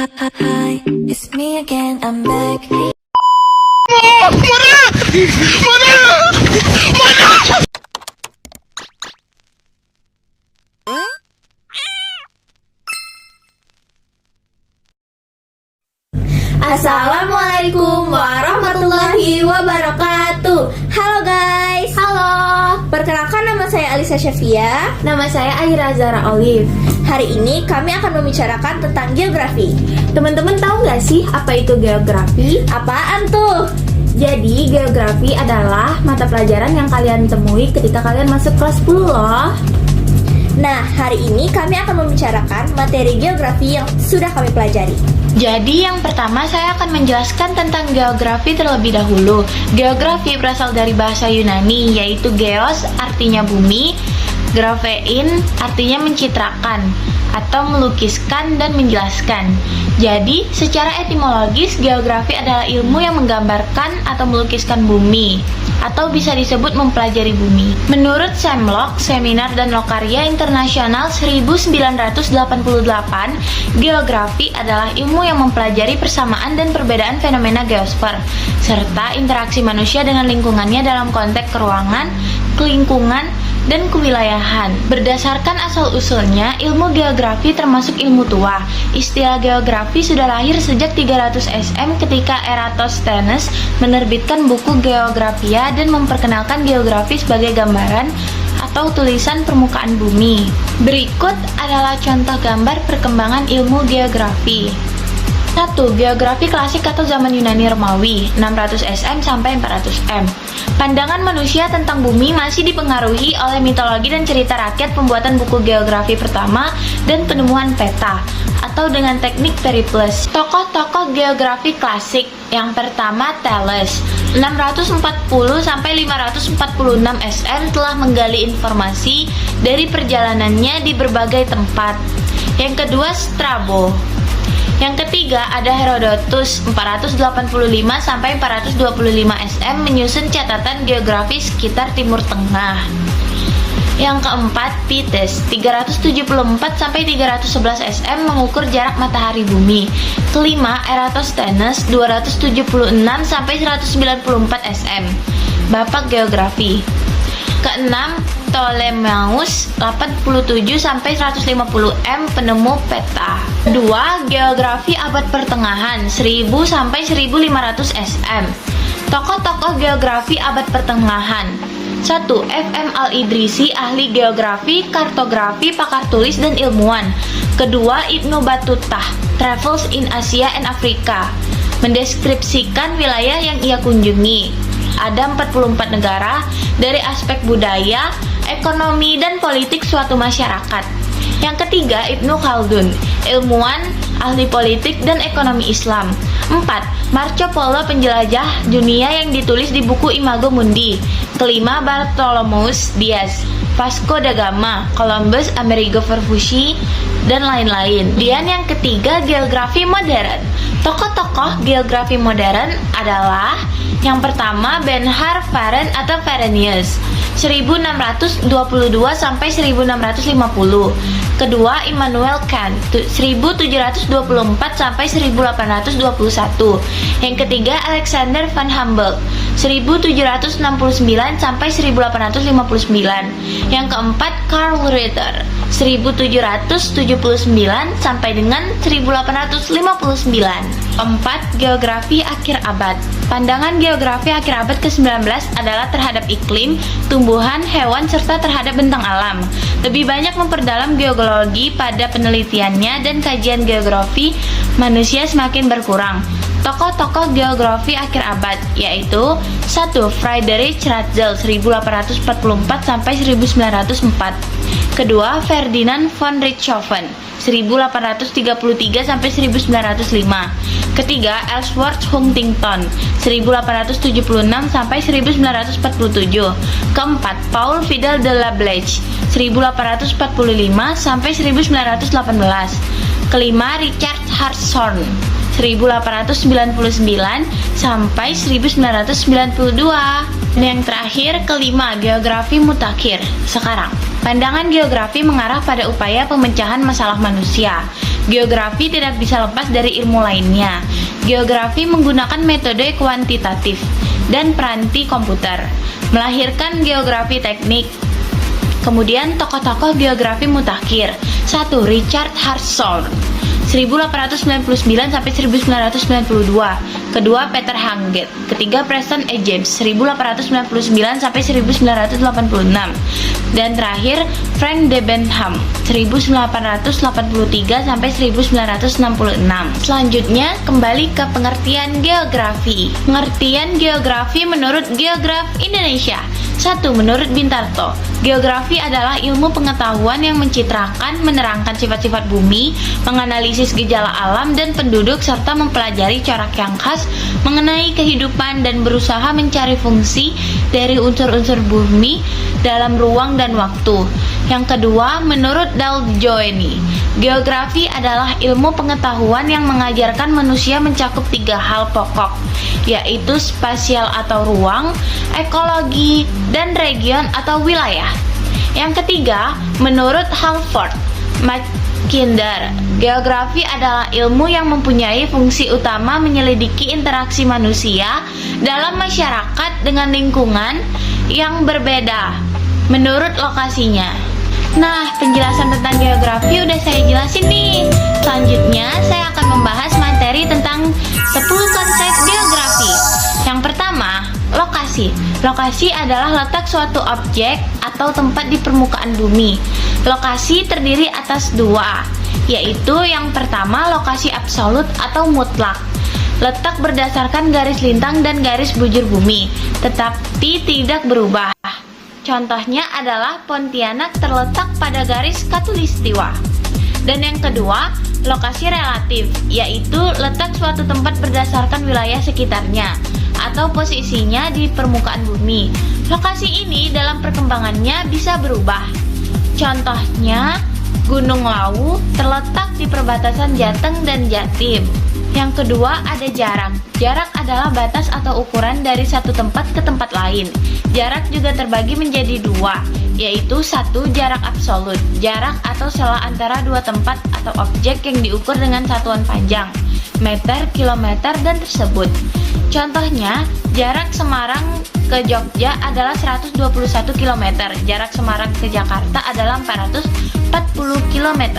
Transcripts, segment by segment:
Hi, it's me again, I'm back. Assalamualaikum warahmatullahi wabarakatuh. Halo guys. Halo, Perkenalkan, nama saya Alisa Syafia. nama saya Aira Zara Olive. Hari ini kami akan membicarakan tentang geografi. Teman-teman tahu nggak sih apa itu geografi? Apaan tuh? Jadi geografi adalah mata pelajaran yang kalian temui ketika kalian masuk kelas 10 loh. Nah, hari ini kami akan membicarakan materi geografi yang sudah kami pelajari. Jadi yang pertama saya akan menjelaskan tentang geografi terlebih dahulu. Geografi berasal dari bahasa Yunani, yaitu geos artinya bumi, graphein artinya mencitrakan atau melukiskan dan menjelaskan. Jadi secara etimologis geografi adalah ilmu yang menggambarkan atau melukiskan bumi, atau bisa disebut mempelajari bumi. Menurut Semlok, Seminar dan Lokaria Internasional 1988, geografi adalah ilmu yang mempelajari persamaan dan perbedaan fenomena geosfer, serta interaksi manusia dengan lingkungannya dalam konteks keruangan, kelingkungan, dan kewilayahan. Berdasarkan asal-usulnya, ilmu geografi termasuk ilmu tua. Istilah geografi sudah lahir sejak 300 SM ketika Eratosthenes menerbitkan buku Geographia dan memperkenalkan geografi sebagai gambaran atau tulisan permukaan bumi. Berikut adalah contoh gambar perkembangan ilmu geografi. 1. Geografi klasik atau zaman Yunani Romawi 600 SM sampai 400 M. Pandangan manusia tentang bumi masih dipengaruhi oleh mitologi dan cerita rakyat. Pembuatan buku geografi pertama dan penemuan peta atau dengan teknik Periplus. Tokoh-tokoh geografi klasik. Yang pertama Thales 640 sampai 546 SM telah menggali informasi dari perjalanannya di berbagai tempat. Yang kedua Strabo. Yang ketiga ada Herodotus 485 sampai 425 SM menyusun catatan geografi sekitar Timur Tengah. Yang keempat Pitheas 374 sampai 311 SM mengukur jarak matahari bumi. Kelima Eratosthenes 276 sampai 194 SM, bapak geografi. Keenam Ptolemeus 87 sampai 150 M, penemu peta. Kedua, geografi abad pertengahan 1000 sampai 1500 SM. Tokoh-tokoh geografi abad pertengahan. 1. F.M. Al-Idrisi, ahli geografi, kartografi, pakar tulis dan ilmuwan. Kedua, Ibnu Battutah, Travels in Asia and Africa, mendeskripsikan wilayah yang ia kunjungi. Ada 44 negara dari aspek budaya, ekonomi, dan politik suatu masyarakat. Yang ketiga, Ibnu Khaldun, ilmuwan, ahli politik, dan ekonomi Islam. 4. Marco Polo, penjelajah dunia yang ditulis di buku Imago Mundi. Kelima, Bartholomeus Dias, Vasco da Gama, Columbus, Amerigo Vespucci, dan lain-lain. Dan yang ketiga, geografi modern. Tokoh-tokoh geografi modern adalah yang pertama Bernhard Fehren atau Fehrenius 1622 sampai 1650. Kedua Immanuel Kant 1724 sampai 1821. Yang ketiga Alexander von Humboldt 1769 sampai 1859. Yang keempat Karl Ritter 1779 sampai dengan 1859. Keempat, geografi akhir abad. Pandangan geografi akhir abad ke-19 adalah terhadap iklim, tumbuhan, hewan, serta terhadap bentang alam. Lebih banyak memperdalam geologi pada penelitiannya dan kajian geografi manusia semakin berkurang. Tokoh-tokoh geografi akhir abad yaitu 1. Friedrich Ratzel 1844 sampai 1904. Kedua, Ferdinand von Richthofen 1833 sampai 1905. Ketiga, Ellsworth Huntington 1876 sampai 1947. Keempat, Paul Fidel de Lablache 1845 sampai 1918. Kelima, Richard Hartshorne 1899 sampai 1992. Dan yang terakhir, kelima, geografi mutakhir sekarang. Pandangan geografi mengarah pada upaya pemecahan masalah manusia. Geografi tidak bisa lepas dari ilmu lainnya. Geografi menggunakan metode kuantitatif dan peranti komputer, melahirkan geografi teknik. Kemudian tokoh-tokoh geografi mutakhir. 1. Richard Hartshorne 1899 sampai 1992. Kedua, Peter Hanget. Ketiga, Preston E. James 1899 sampai 1986. Dan terakhir, Frank Debenham 1883 sampai 1966. Selanjutnya, kembali ke pengertian geografi. Pengertian geografi menurut Geograf Indonesia. 1. Menurut Bintarto, geografi adalah ilmu pengetahuan yang mencitrakan, menerangkan sifat-sifat bumi, menganalisis gejala alam dan penduduk, serta mempelajari corak yang khas mengenai kehidupan dan berusaha mencari fungsi dari unsur-unsur bumi dalam ruang dan waktu. Yang kedua, menurut Daljoeni, geografi adalah ilmu pengetahuan yang mengajarkan manusia mencakup 3 hal pokok, yaitu spasial atau ruang, ekologi, dan region atau wilayah. Yang ketiga, menurut Halford Mackinder, geografi adalah ilmu yang mempunyai fungsi utama menyelidiki interaksi manusia dalam masyarakat dengan lingkungan yang berbeda menurut lokasinya. Nah, penjelasan tentang geografi udah saya jelasin nih. Selanjutnya, saya akan membahas materi tentang 10 konsep geografi. Yang pertama, lokasi. Lokasi adalah letak suatu objek atau tempat di permukaan bumi. Lokasi terdiri atas 2, yaitu yang pertama lokasi absolut atau mutlak. Letak berdasarkan garis lintang dan garis bujur bumi, tetapi tidak berubah. Contohnya adalah Pontianak terletak pada garis Katulistiwa. Dan yang kedua, lokasi relatif, yaitu letak suatu tempat berdasarkan wilayah sekitarnya atau posisinya di permukaan bumi. Lokasi ini dalam perkembangannya bisa berubah. Contohnya, Gunung Lawu terletak di perbatasan Jateng dan Jatim. Yang kedua, ada jarak. Jarak adalah batas atau ukuran dari satu tempat ke tempat lain. Jarak juga terbagi menjadi 2, yaitu 1. Jarak absolut, jarak atau selah antara 2 tempat atau objek yang diukur dengan satuan panjang, meter, kilometer, dan tersebut. Contohnya, jarak Semarang ke Jogja adalah 121 km, jarak Semarang ke Jakarta adalah 440 km.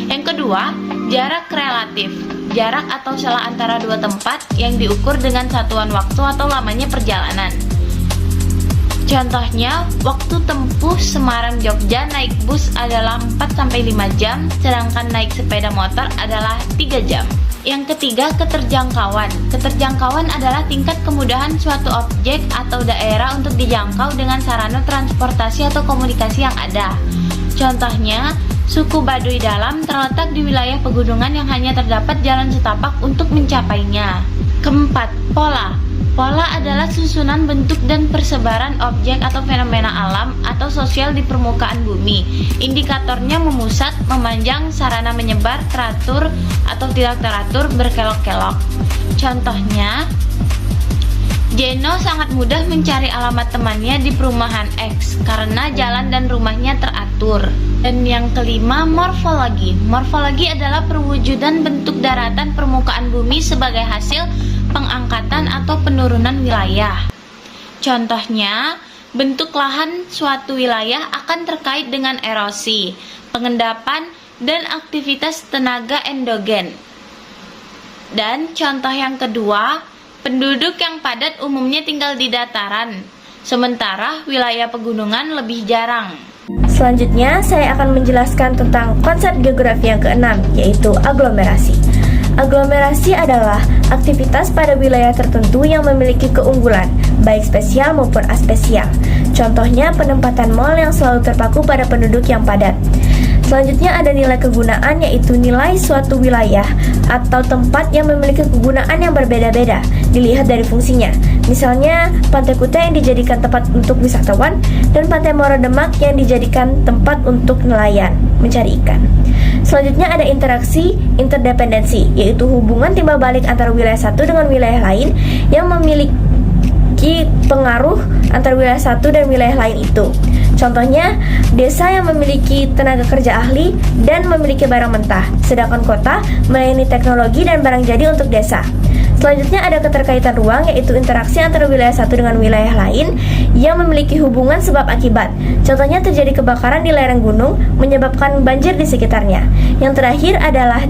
Yang kedua, jarak relatif, jarak atau selah antara 2 tempat yang diukur dengan satuan waktu atau lamanya perjalanan. Contohnya, waktu tempuh Semarang-Jogja naik bus adalah 4-5 jam, sedangkan naik sepeda motor adalah 3 jam. Yang ketiga, keterjangkauan. Keterjangkauan adalah tingkat kemudahan suatu objek atau daerah untuk dijangkau dengan sarana transportasi atau komunikasi yang ada. Contohnya, suku Baduy Dalam terletak di wilayah pegunungan yang hanya terdapat jalan setapak untuk mencapainya. Keempat, pola. Pola adalah susunan bentuk dan persebaran objek atau fenomena alam atau sosial di permukaan bumi. Indikatornya memusat, memanjang, sarana menyebar, teratur atau tidak teratur, berkelok-kelok. Contohnya, Jeno sangat mudah mencari alamat temannya di perumahan X karena jalan dan rumahnya teratur. Dan yang kelima, morfologi. Morfologi adalah perwujudan bentuk daratan permukaan bumi sebagai hasil pengangkatan atau penurunan wilayah. Contohnya, bentuk lahan suatu wilayah akan terkait dengan erosi, pengendapan, dan aktivitas tenaga endogen. Dan contoh yang kedua, penduduk yang padat umumnya tinggal di dataran, sementara wilayah pegunungan lebih jarang. Selanjutnya, saya akan menjelaskan tentang konsep geografi yang keenam, yaitu aglomerasi. Aglomerasi adalah aktivitas pada wilayah tertentu yang memiliki keunggulan, baik spesial maupun aspesial. Contohnya, penempatan mal yang selalu terpaku pada penduduk yang padat. Selanjutnya ada nilai kegunaan, yaitu nilai suatu wilayah atau tempat yang memiliki kegunaan yang berbeda-beda dilihat dari fungsinya. Misalnya, Pantai Kuta yang dijadikan tempat untuk wisatawan dan Pantai Muara Demak yang dijadikan tempat untuk nelayan mencari ikan. Selanjutnya ada interaksi interdependensi, yaitu hubungan timbal balik antara wilayah satu dengan wilayah lain yang memiliki memiliki pengaruh antara wilayah satu dan wilayah lain itu. Contohnya, desa yang memiliki tenaga kerja ahli dan memiliki barang mentah, sedangkan kota melayani teknologi dan barang jadi untuk desa. Selanjutnya ada keterkaitan ruang, yaitu interaksi antara wilayah satu dengan wilayah lain yang memiliki hubungan sebab akibat. Contohnya terjadi kebakaran di lereng gunung menyebabkan banjir di sekitarnya. Yang terakhir adalah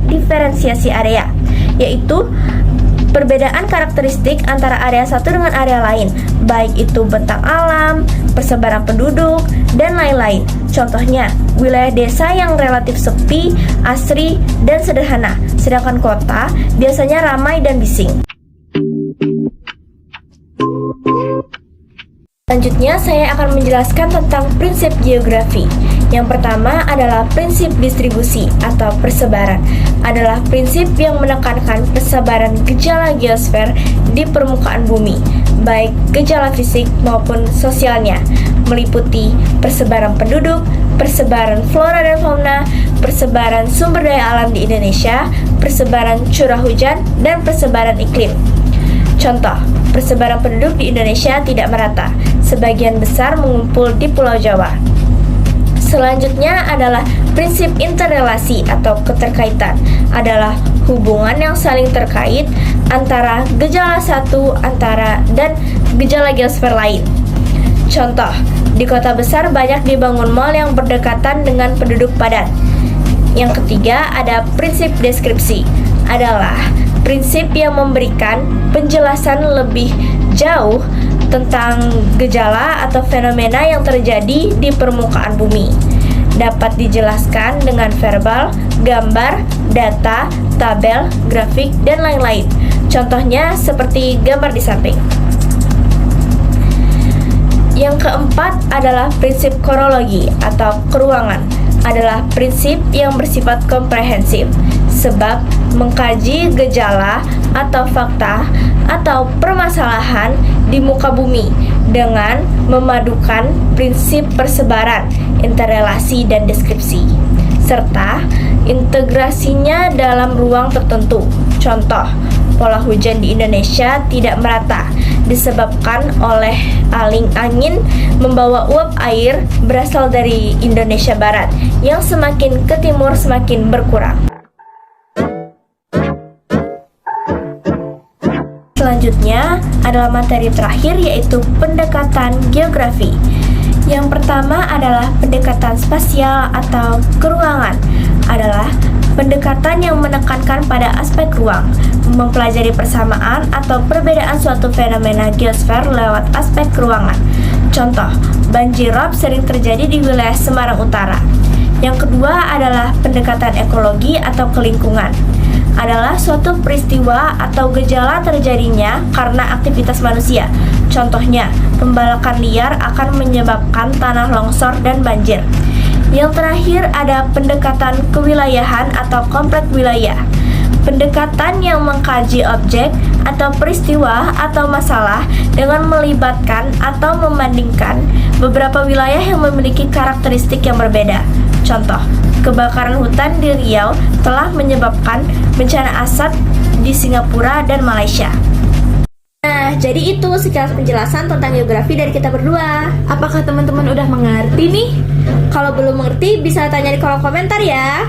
diferensiasi area, yaitu perbedaan karakteristik antara area satu dengan area lain, baik itu bentang alam, persebaran penduduk, dan lain-lain. Contohnya, wilayah desa yang relatif sepi, asri, dan sederhana, sedangkan kota biasanya ramai dan bising. Selanjutnya, saya akan menjelaskan tentang prinsip geografi. Yang pertama adalah prinsip distribusi atau persebaran. Adalah prinsip yang menekankan persebaran gejala geosfer di permukaan bumi, baik gejala fisik maupun sosialnya, meliputi persebaran penduduk, persebaran flora dan fauna, persebaran sumber daya alam di Indonesia, persebaran curah hujan, dan persebaran iklim. Contoh, persebaran penduduk di Indonesia tidak merata, sebagian besar mengumpul di Pulau Jawa. Selanjutnya adalah prinsip interrelasi atau keterkaitan, adalah hubungan yang saling terkait antara gejala satu dan gejala geosfer lain. Contoh, di kota besar banyak dibangun mal yang berdekatan dengan penduduk padat. Yang ketiga ada prinsip deskripsi, adalah prinsip yang memberikan penjelasan lebih jauh tentang gejala atau fenomena yang terjadi di permukaan bumi. Dapat dijelaskan dengan verbal, gambar, data, tabel, grafik, dan lain-lain. Contohnya seperti gambar di samping. Yang keempat adalah prinsip kronologi atau keruangan, adalah prinsip yang bersifat komprehensif, sebab mengkaji gejala atau fakta atau permasalahan di muka bumi dengan memadukan prinsip persebaran, interrelasi, dan deskripsi, serta integrasinya dalam ruang tertentu. Contoh, pola hujan di Indonesia tidak merata disebabkan oleh angin membawa uap air berasal dari Indonesia Barat yang semakin ke timur semakin berkurang. Selanjutnya adalah materi terakhir, yaitu pendekatan geografi. Yang pertama adalah pendekatan spasial atau keruangan, adalah pendekatan yang menekankan pada aspek ruang, mempelajari persamaan atau perbedaan suatu fenomena geosfer lewat aspek keruangan. Contoh, banjir rob sering terjadi di wilayah Semarang Utara. Yang kedua adalah pendekatan ekologi atau kelingkungan, adalah suatu peristiwa atau gejala terjadinya karena aktivitas manusia. Contohnya, pembalakan liar akan menyebabkan tanah longsor dan banjir. Yang terakhir ada pendekatan kewilayahan atau kompleks wilayah, pendekatan yang mengkaji objek atau peristiwa atau masalah dengan melibatkan atau membandingkan beberapa wilayah yang memiliki karakteristik yang berbeda. Contoh, kebakaran hutan di Riau telah menyebabkan bencana asap di Singapura dan Malaysia. Nah, jadi itu sekilas penjelasan tentang geografi dari kita berdua. Apakah teman-teman udah mengerti nih? Kalau belum mengerti, bisa tanya di kolom komentar ya.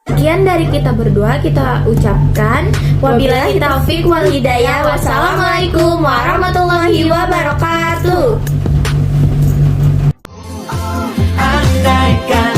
Sekian dari kita berdua, kita ucapkan Wabillahi taufik wal hidayah. Wassalamualaikum warahmatullahi wabarakatuh. Andaikan